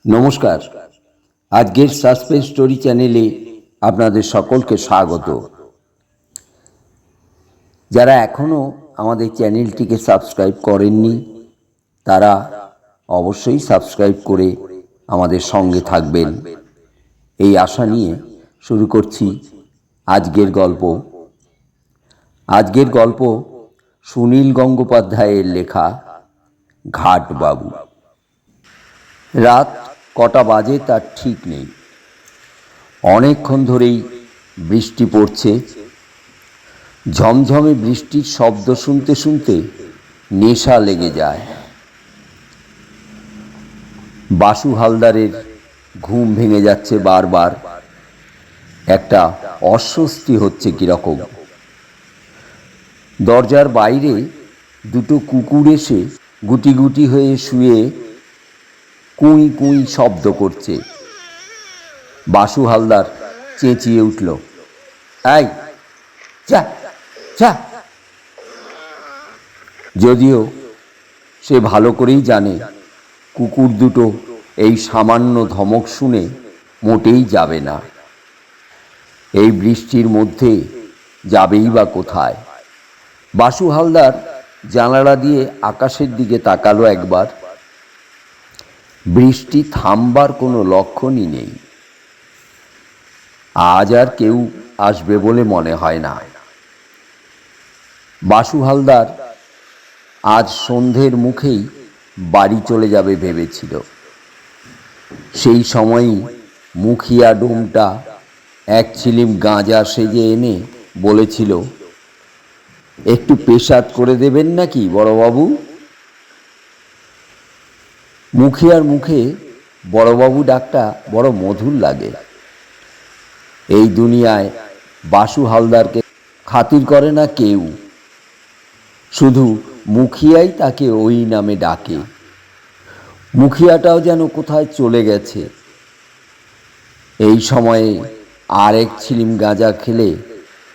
নমস্কার। আজকের suspense story চ্যানেলে আপনাদের সকলকে স্বাগত। যারা এখনও আমাদের চ্যানেলটিকে সাবস্ক্রাইব করেননি তারা অবশ্যই সাবস্ক্রাইব করে আমাদের সঙ্গে থাকবেন এই আশা নিয়ে শুরু করছি আজকের গল্প। আজকের গল্প সুনীল গঙ্গোপাধ্যায়ের লেখা ঘাটবাবু। রাত কটা বাজে তার ঠিক নেই। অনেকক্ষণ ধরেই বৃষ্টি পড়ছে। ঝমঝমে বৃষ্টির শব্দ শুনতে শুনতে নেশা লেগে যায়। বাসু হালদারের ঘুম ভেঙে যাচ্ছে বারবার। একটা অস্বস্তি হচ্ছে কীরকম। দরজার বাইরে দুটো কুকুর এসে গুটি গুটি হয়ে শুয়ে কুঁই কুঁই শব্দ করছে। বাসু হালদার চেঁচিয়ে উঠল, এই যা যা। যদিও সে ভালো করেই জানে কুকুর দুটো এই সামান্য ধমক শুনে মোটেই যাবে না। এই বৃষ্টির মধ্যে যাবেই বা কোথায়। বাসু হালদার জানালা দিয়ে আকাশের দিকে তাকালো একবার। বৃষ্টি থামবার কোনো লক্ষণই নেই। আজ আর কেউ আসবে বলে মনে হয় না। বাসু হালদার আজ সন্ধ্যের মুখেই বাড়ি চলে যাবে ভেবেছিল। সেই সময়ই মুখিয়া ডোমটা এক ছিলিম গাঁজা সেজে এনে বলেছিল, একটু পেশাদ করে দেবেন নাকি বড়বাবু? মুখিয়ার মুখে বড়বাবু ডাকটা বড় মধুর লাগে। এই দুনিয়ায় বাসু হালদারকে খাতির করে না কেউ, শুধু মুখিয়াই তাকে ওই নামে ডাকে। মুখিয়াটাও যেন কোথায় চলে গেছে। এই সময়ে আর এক ছিলিম গাঁজা খেলে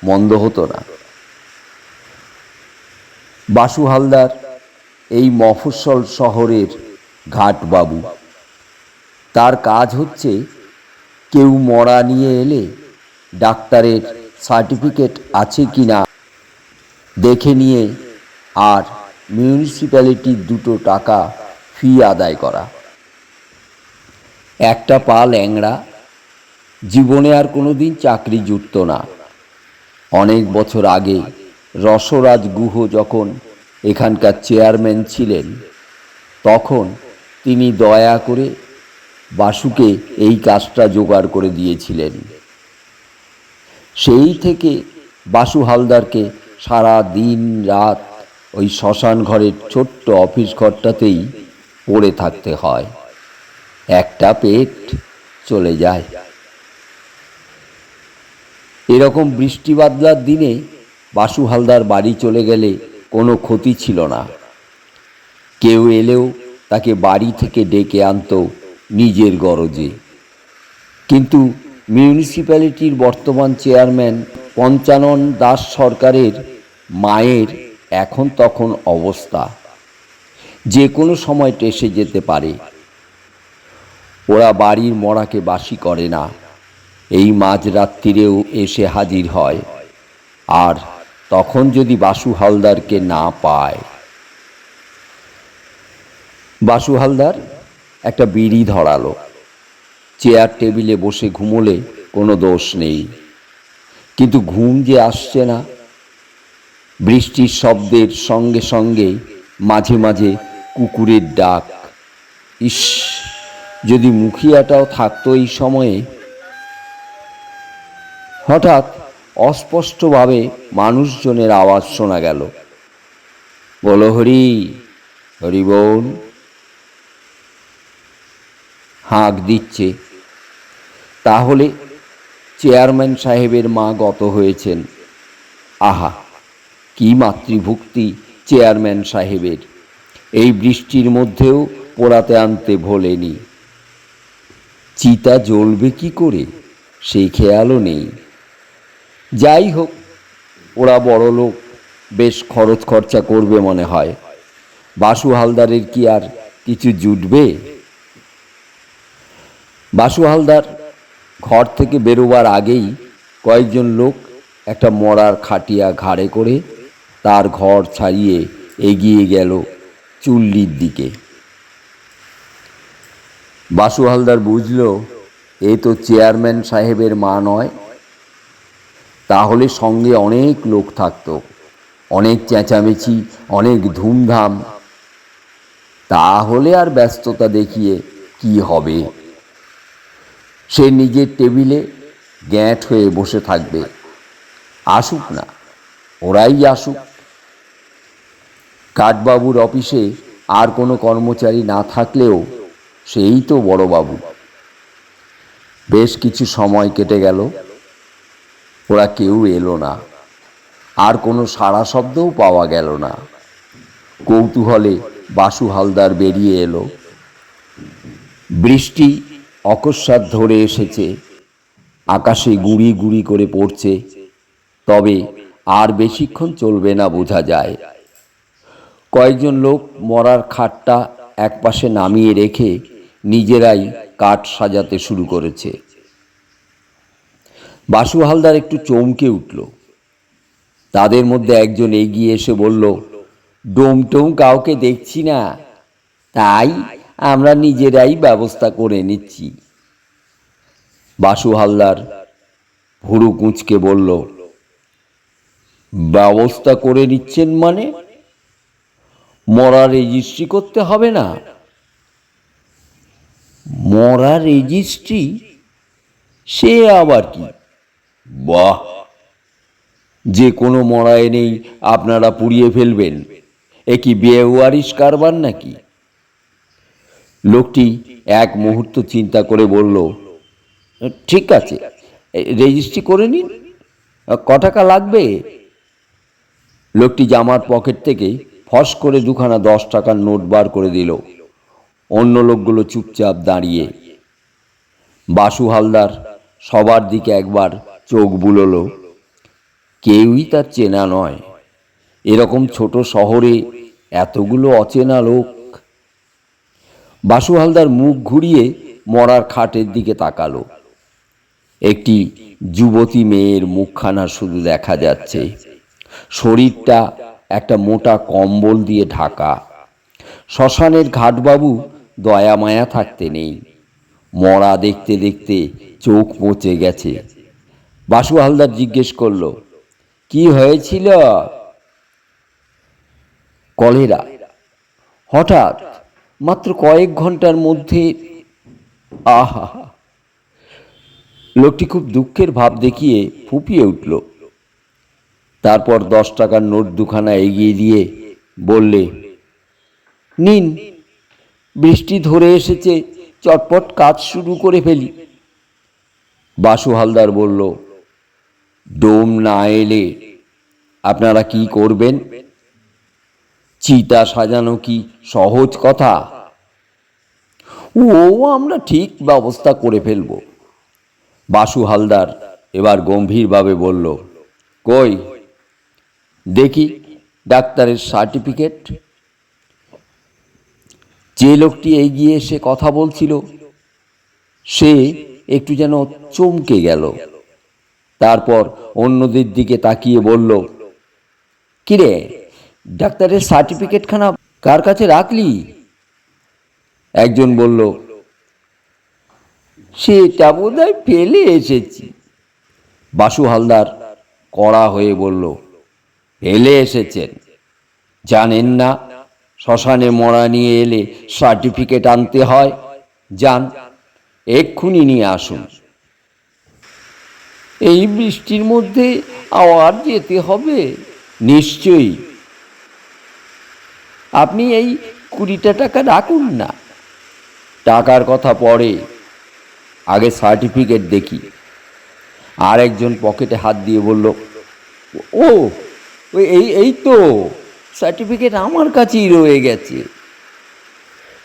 মন্দ হতো না। বাসু হালদার এই মফস্বল শহরের ঘাটবাবু। তার কাজ হচ্ছে কেউ মরা নিয়ে এলে ডাক্তারের সার্টিফিকেট আছে কি না দেখে নিয়ে আর মিউনিসিপ্যালিটির 2 টাকা ফি আদায় করা। একটা পা ল্যাংড়া, জীবনে আর কোনো দিন চাকরি জুটত না। অনেক বছর আগে রসরাজ গুহ যখন এখানকার চেয়ারম্যান ছিলেন তখন তিনি দয়া করে বাসুকে এই কাজটা জোগাড় করে দিয়েছিলেন। সেই থেকে বাসু হালদারকে সারা দিন রাত ওই শ্মশান ঘরের ছোট্ট অফিস ঘরটাতেই পড়ে থাকতে হয়। একটা পেট চলে যায়। এরকম বৃষ্টি বাদলার দিনে বাসু হালদার বাড়ি চলে গেলে কোনো ক্ষতি ছিল না। কেউ এলেও তাকে বাড়ি থেকে ডেকে আনত নিজের গরজে। কিন্তু মিউনিসিপ্যালিটির বর্তমান চেয়ারম্যান পঞ্চানন দাস সরকারের মায়ের এখন তখন অবস্থা, যে কোনো সময় টেসে যেতে পারে। ওরা বাড়ির মড়াকে বাসি করে না, এই মাঝরাত্রিরেও এসে হাজির হয়। আর তখন যদি বাসু হালদারকে না পায়। বাসু হালদার একটা বিড়ি ধরালো। চেয়ার টেবিলে বসে ঘুমোলে কোনো দোষ নেই, কিন্তু ঘুম যে আসছে না। বৃষ্টির শব্দের সঙ্গে সঙ্গে মাঝে মাঝে কুকুরের ডাক। ইস, যদি মুখিয়াটাও থাকতো এই সময়ে। হঠাৎ অস্পষ্টভাবে মানুষজনের আওয়াজ শোনা গেল, বলো হরি, হরি বোন। হাঁক দিচ্ছে। তাহলে চেয়ারম্যান সাহেবের মা গত হয়েছেন। আহা, কি মাতৃভক্তি চেয়ারম্যান সাহেবের! এই বৃষ্টির মধ্যেও পোড়াতে আনতে ভোলেনি। চিতা জ্বলবে কি করে সেই খেয়ালও নেই। যাই হোক, ওরা বড় লোক, বেশ খরচ খরচা করবে মনে হয়। বাসু হালদারের কি আর কিছু জুটবে? বাসু হালদার ঘর থেকে বেরোবার আগেই কয়েকজন লোক একটা মরার খাটিয়া ঘাড়ে করে তার ঘর ছাড়িয়ে এগিয়ে গেল চুল্লির দিকে। বাসু হালদার বুঝল এ তো চেয়ারম্যান সাহেবের মা নয়, তাহলে সঙ্গে অনেক লোক থাকত, অনেক চেঁচামেচি, অনেক ধুমধাম। তাহলে আর ব্যস্ততা দেখিয়ে কি হবে? সে নিজের টেবিলে গ্যাঁট হয়ে বসে থাকবে। আসুক না, ওরাই আসুক। কাঠবাবুর অফিসে আর কোনো কর্মচারী না থাকলেও সেই তো বড়বাবু। বেশ কিছু সময় কেটে গেল, ওরা কেউ এলো না, আর কোনো সাড়া শব্দও পাওয়া গেল না। কৌতূহলে বাসু হালদার বেরিয়ে এলো। বৃষ্টি অকস্মাৎ ধরে এসেছে, আকাশে গুঁড়ি গুঁড়ি করে পড়ছে, তবে আর বেশিক্ষণ চলবে না বোঝা যায়। কয়েকজন লোক মরার খাটটা একপাশে নামিয়ে রেখে নিজেরাই কাঠ সাজাতে শুরু করেছে। বাসু হালদার একটু চমকে উঠল। তাদের মধ্যে একজন এগিয়ে এসে বলল, ডোম টোম কাউকে দেখছি না, তাই আমরা নিজেরাই ব্যবস্থা করে নিচ্ছি। বাসু হালদার ভুরু কুঁচকে বলল, ব্যবস্থা করে নিচ্ছেন মানে? মরা রেজিস্ট্রি করতে হবে না? মরা রেজিস্ট্রি? সে আবার কি? বাহ, যে কোনো মরা এনেই আপনারা পুড়িয়ে ফেলবেন? এ কি বেওয়ারিশ কারবার নাকি? লোকটি এক মুহূর্ত চিন্তা করে বলল, ঠিক আছে, রেজিস্ট্রি করে নিন। ক টাকা লাগবে? লোকটি জামার পকেট থেকে ফস করে দুখানা 10 টাকার নোট বার করে দিল। অন্য লোকগুলো চুপচাপ দাঁড়িয়ে। বাসু হালদার সবার দিকে একবার চোখ বুলোল। কেউই তার চেনা নয়। এরকম ছোট শহরে এতগুলো অচেনা লোক। বাসু হালদার মুখ ঘুরিয়ে মরার খাটের দিকে তাকালো। একটি যুবতী মেয়ের মুখখানা শুধু দেখা যাচ্ছে। শরীরটা একটা মোটা কম্বল দিয়ে ঢাকা। শ্মশানের ঘাটবাবু দয়া মায়া থাকতে নেই। মরা দেখতে দেখতে চোখ পচে গেছে। বাসু হালদার জিজ্ঞেস করল, কি হয়েছিল? কলেরা। হঠাৎ, মাত্র কয়েক ঘন্টার মধ্যে। আহা! লোকটি খুব দুঃখের ভাব দেখিয়ে ফুঁপিয়ে উঠল। তারপর 10 টাকার নোট দুখানা এগিয়ে দিয়ে বললে, নিন, বৃষ্টি ধরে এসেছে, চটপট কাজ শুরু করে ফেলি। বাসু হালদার বলল, ডোম না এলে আপনারা কি করবেন? চিতা সাজানো কি সহজ কথা? ও, আমরা ঠিক ব্যবস্থা করে ফেলব। বাসু হালদার এবার গম্ভীরভাবে বলল, কই দেখি ডাক্তারের সার্টিফিকেট। যে লোকটি এগিয়ে এসে কথা বলছিল সে একটু যেন চমকে গেল। তারপর অন্যদের দিকে তাকিয়ে বলল, কিরে, ডাক্তারের সার্টিফিকেটখানা কার কাছে রাখলি? একজন বলল, সেটা বোধহয় ফেলে এসেছি। বাসু হালদার কড়া হয়ে বলল, ফেলে এসেছেন? জানেন না শ্মশানে মরা নিয়ে এলে সার্টিফিকেট আনতে হয়? যান, এক্ষুনি নিয়ে আসুন। এই বৃষ্টির মধ্যে আবার যেতে হবে? নিশ্চয়ই। আপনি এই 20 টাকা রাখুন না। টাকার কথা পরে, আগে সার্টিফিকেট দেখি। আর একজন পকেটে হাত দিয়ে বলল, ও, এই তো সার্টিফিকেট আমার কাছেই রয়ে গেছে।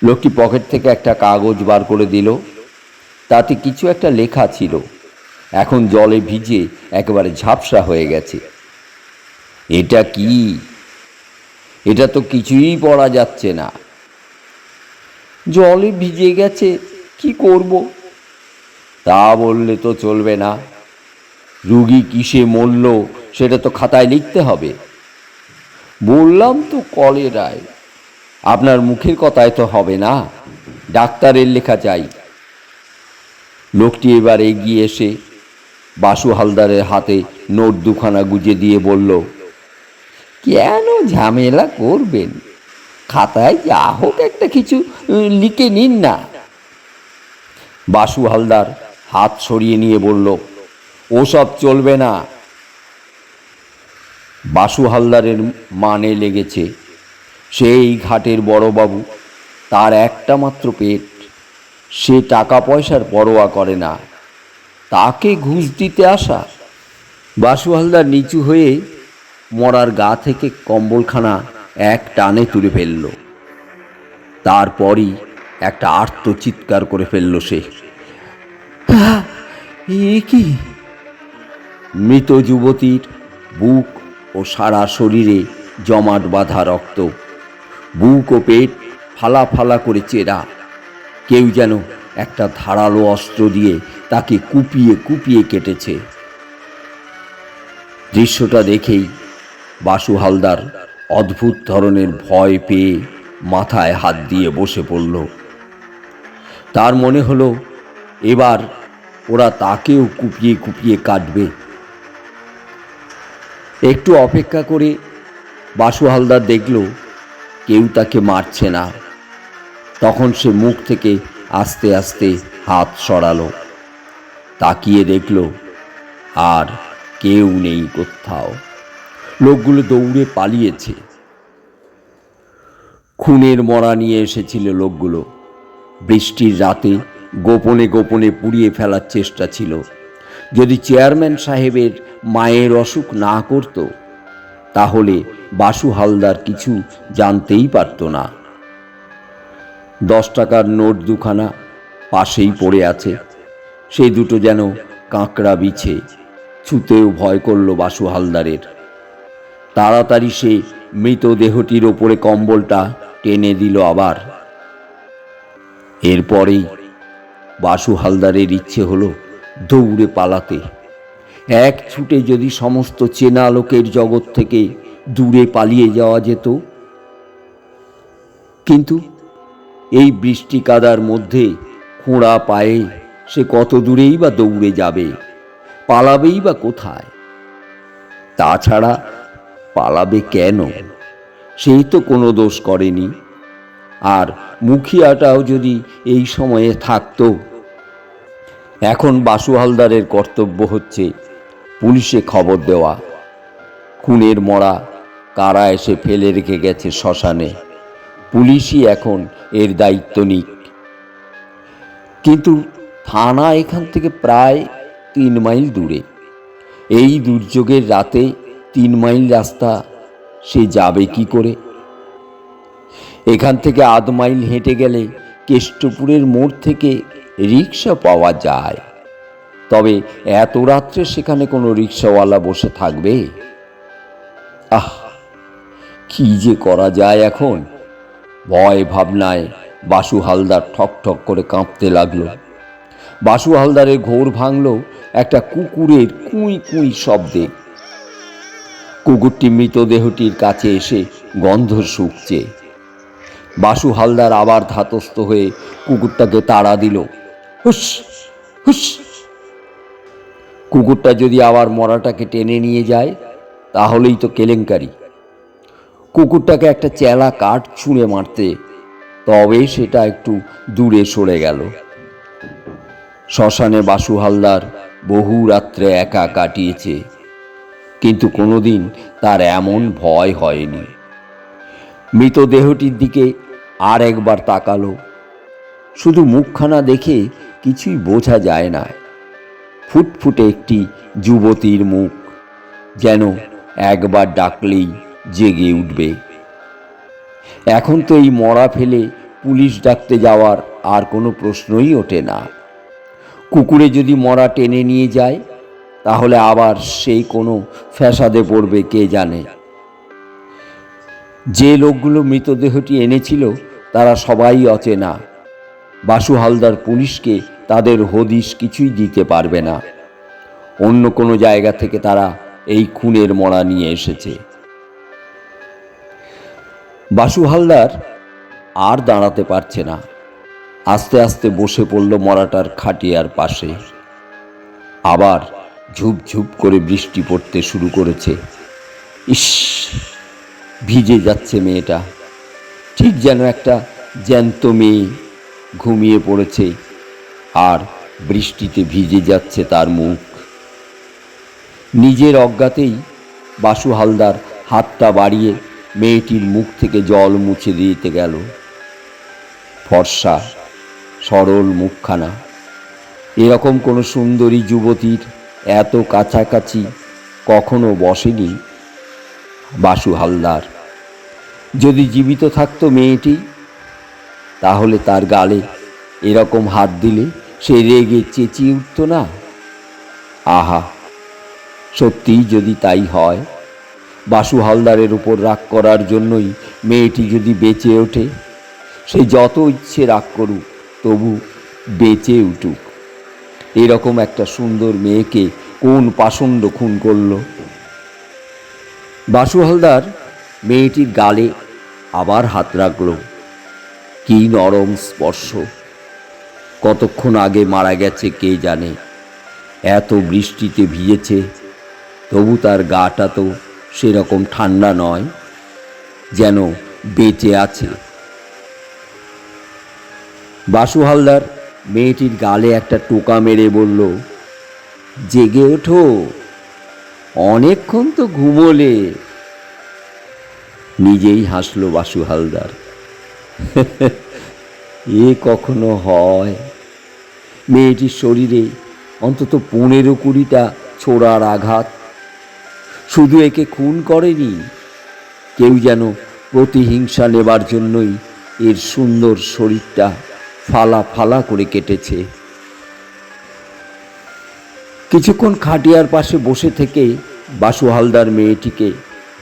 লোকটি পকেট থেকে একটা কাগজ বার করে দিল। তাতে কিছু একটা লেখা ছিল, এখন জলে ভিজে একেবারে ঝাপসা হয়ে গেছে। এটা কি? এটা তো কিছুই পড়া যাচ্ছে না। জলে ভিজে গেছে, কি করব? তা বললে তো চলবে না। রুগী কিসে মরল সেটা তো খাতায় লিখতে হবে। বললাম তো কলেরায়। আপনার মুখের কথায় তো হবে না, ডাক্তারের লেখা চাই। লোকটি এবার এগিয়ে এসে বাসু হালদারের হাতে নোট দুখানা গুজে দিয়ে বলল, কেন ঝামেলা করবেন, খাতায় যা হোক একটা কিছু লিখে নিন না। বাসু হালদার হাত সরিয়ে নিয়ে বলল, ওসব চলবে না। বাসু হালদারের মানে লেগেছে সেই ঘাটের বড়বাবু, তার একটা মাত্র পেট, সে টাকা পয়সার পরোয়া করে না, তাকে ঘুষ দিতে আসা। বাসু হালদার নিচু হয়ে মরার গা থেকে কম্বলখানা এক টানে তুলে ফেলল। তারপরই একটা আর্ত চিৎকার করে ফেলল সে। এ কি! মৃত যুবতীর বুক ও সারা শরীরে জমাট বাঁধা রক্ত, বুক ও পেট ফালা ফালা করে চেরা। কেউ যেন একটা ধারালো অস্ত্র দিয়ে তাকে কুপিয়ে কুপিয়ে কেটেছে। দৃশ্যটা দেখেই বাসু হালদার অদ্ভুত ধরনের ভয় পেয়ে মাথায় হাত দিয়ে বসে পড়ল। তার মনে হলো এবার ওরা তাকেও কুপিয়ে কুপিয়ে কাটবে। একটু অপেক্ষা করে বাসু হালদার দেখল কেউ তাকে মারছে না। তখন সে মুখ থেকে আস্তে আস্তে হাত সরালো, তাকিয়ে দেখল আর কেউ নেই কোথাও। লোকগুলো দৌড়ে পালিয়েছে। খুনের মরা নিয়ে এসেছিল লোকগুলো। বৃষ্টির রাতে গোপনে গোপনে পুড়িয়ে ফেলার চেষ্টা ছিল। যদি চেয়ারম্যান সাহেবের মায়ের অসুখ না করত তাহলে বাসু হালদার কিছু জানতেই পারত না। 10 টাকার নোট দুখানা পাশেই পড়ে আছে, সেই দুটো যেন কাঁকড়া বিছে, ছুঁতেও ভয় করল বাসু হালদারের। তাড়াতাড়ি সে মৃতদেহটির ওপরে কম্বলটা টেনে দিল আবার। এরপরেই বাসু হালদারের ইচ্ছে হলো দৌড়ে পালাতে। এক ছুটে যদি সমস্ত চেনা লোকের জগৎ থেকে দূরে পালিয়ে যাওয়া যেত। কিন্তু এই বৃষ্টি কাদার মধ্যে খোঁড়া পায়ে সে কত দূরেই বা দৌড়ে যাবে, পালাবেই বা কোথায়? তাছাড়া পালাবে কেন? সেই তো কোনো দোষ করেনি। আর মুখিয়াটাও যদি এই সময়ে থাকতো। এখন বাসু হালদারের কর্তব্য হচ্ছে পুলিশে খবর দেওয়া। খুনের মরা কারা এসে ফেলে রেখে গেছে শ্মশানে, পুলিশই এখন এর দায়িত্ব নিক। কিন্তু থানা এখান থেকে প্রায় 3 মাইল দূরে। এই দুর্যোগের রাতে 3 মাইল রাস্তা সে যাবে কি করে? এখান থেকে 1/2 মাইল হেঁটে গেলে কেষ্টপুরের মোড় থেকে রিক্সা পাওয়া যায়। তবে এত রাত্রে সেখানে কোনো রিক্সাওয়ালা বসে থাকবে? কি যে করা যায় এখন! ভয় ভাবনায় বাসু হালদার ঠক ঠক করে কাঁপতে লাগলো। বাসু হালদারের ঘোর ভাঙল একটা কুকুরের কুঁই কুঁই শব্দে। কুকুরটি মৃতদেহটির কাছে এসে গন্ধ শুঁকছে। বাসু হালদার আবার ধাতস্থ হয়ে কুকুরটাকে তাড়া দিল, হুস হুস। কুকুরটা যদি আবার মরাটাকে টেনে নিয়ে যায় তাহলেই তো কেলেঙ্কারি। কুকুরটাকে একটা চেলা কাঠ ছুঁড়ে মারতে, তবে সেটা একটু দূরে সরে গেল। শ্মশানে বাসু হালদার বহু রাত্রে একা কাটিয়েছে, কিন্তু কোনোদিন তার এমন ভয় হয়নি। মৃতদেহটির দিকে আর একবার তাকালো। শুধু মুখখানা দেখে কিছুই বোঝা যায় না। ফুটফুটে একটি যুবতীর মুখ, যেন একবার ডাকলেই জেগে উঠবে। এখন তো এই মরা ফেলে পুলিশ ডাকতে যাওয়ার আর কোনো প্রশ্নই ওঠে না। কুকুরে যদি মরা টেনে নিয়ে যায় তাহলে আবার সেই কোনো ফ্যাসাদে পড়বে কে জানে। যে লোকগুলো মৃতদেহটি এনেছিল তারা সবাই অচেনা। বাসু হালদার পুলিশকে তাদের হদিশ কিছুই দিতে পারবে না। অন্য কোনো জায়গা থেকে তারা এই খুনের মড়া নিয়ে এসেছে। বাসু হালদার আর দাঁড়াতে পারছে না। আস্তে আস্তে বসে পড়ল মড়াটার খাটিয়ার পাশে। আবার ঝুপঝুপ করে বৃষ্টি পড়তে শুরু করেছে। ইস, ভিজে যাচ্ছে মেয়েটা, ঠিক যেন একটা জ্যান্ত মেয়ে ঘুমিয়ে পড়েছে, আর বৃষ্টিতে ভিজে যাচ্ছে তার মুখ। নিজের অজ্ঞাতেই বাসু হালদার হাতটা বাড়িয়ে মেয়েটির মুখ থেকে জল মুছে দিতে গেল। ফর্সা সরল মুখখানা, এরকম কোনো সুন্দরী যুবতীর এত কাছাকাছি কখনো বসেনি বাসু হালদার। যদি জীবিত থাকতো মেয়েটি, তাহলে তার গালে এরকম হাত দিলে সে রেগে চেঁচিয়ে উঠত না? আহা, সত্যিই যদি তাই হয়, বাসু হালদারের উপর রাগ করার জন্যই মেয়েটি যদি বেঁচে ওঠে, সে যত ইচ্ছে রাগ করুক, তবু বেঁচে উঠুক। এরকম একটা সুন্দর মেয়েকে কোন পাষণ্ড খুন করল? বাসু হালদার মেয়েটির গালে আবার হাত রাখল। কি নরম স্পর্শ! কতক্ষণ আগে মারা গেছে কে জানে। এত বৃষ্টিতে ভিজেছে, তবু তার গাটা তো সেরকম ঠান্ডা নয়, যেন বেঁচে আছে। বাসু হালদার মেয়েটির গালে একটা টোকা মেরে বলল, জেগে ওঠো, অনেকক্ষণ তো ঘুমোলে। নিজেই হাসল বাসু হালদার। এ কখনো হয়? মেয়েটির শরীরে অন্তত 15-20টা ছোড়ার আঘাত। শুধু একে খুন করেনি, কেউ যেন প্রতিহিংসা নেবার জন্যই এর সুন্দর শরীরটা ফালা ফালা করে কেটেছে। কিছুক্ষণ খাটিয়ার পাশে বসে থেকে বাসু হালদার মেয়েটিকে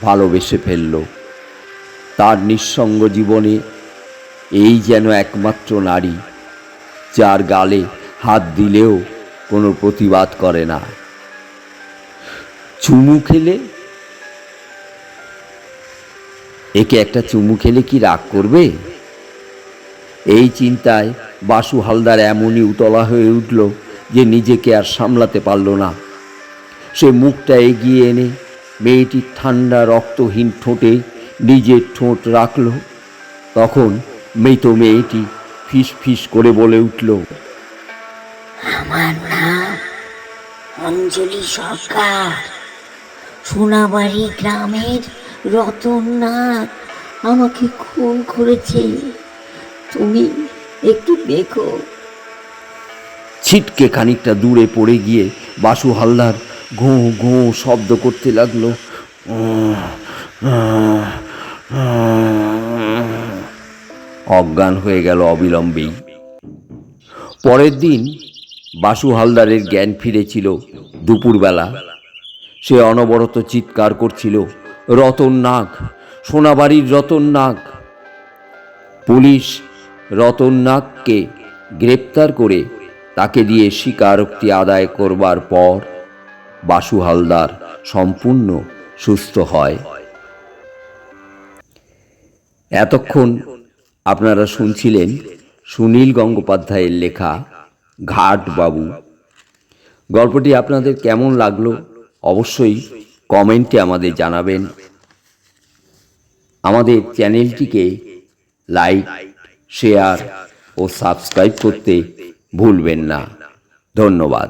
ভালোবেসে ফেলল। তার নিঃসঙ্গ জীবনে এই যেন একমাত্র নারী, যার গালে হাত দিলেও কোনো প্রতিবাদ করে না। চুমু খেলে, একে একটা চুমু খেলে কি রাগ করবে? এই চিন্তায় বাসু হালদার এমনই উতলা হয়ে উঠল যে নিজেকে আর সামলাতে পারল না। সে মুখটা এগিয়ে এনে মেয়েটির ঠান্ডা রক্তহীন ঠোঁটে নিজের ঠোঁট রাখল। তখন মৃত মেয়েটি ফিস ফিস করে বলে উঠল, আমার নাম অঞ্জলি সরকার। সোনাবাড়ি গ্রামের রতন নাগ আমাকে খুন করেছে, তুমি একটু দেখো। ছিটকে খানিকটা দূরে পড়ে গিয়ে বাসু হালদার ঘোঁ ঘোঁ শব্দ করতে লাগলো। অজ্ঞান হয়ে গেল অবিলম্বেই। পরের দিন বাসু হালদারের জ্ঞান ফিরেছিল দুপুরবেলা। সে অনবরত চিৎকার করছিল, রতন নাগ, সোনাবাড়ির রতন নাগ। পুলিশ রতন নাগকে গ্রেপ্তার করে তাকে দিয়ে স্বীকারোক্তি আদায় করবার পর বাসু হালদার সম্পূর্ণ সুস্থ হয়। এতক্ষণ আপনারা শুনছিলেন সুনীল গঙ্গোপাধ্যায়ের লেখা ঘাট বাবু। গল্পটি আপনাদের কেমন লাগলো অবশ্যই কমেন্টে আমাদের জানাবেন। আমাদের চ্যানেলটিকে লাইক, শেয়ার ও সাবস্ক্রাইব করতে ভুলবেন না। ধন্যবাদ।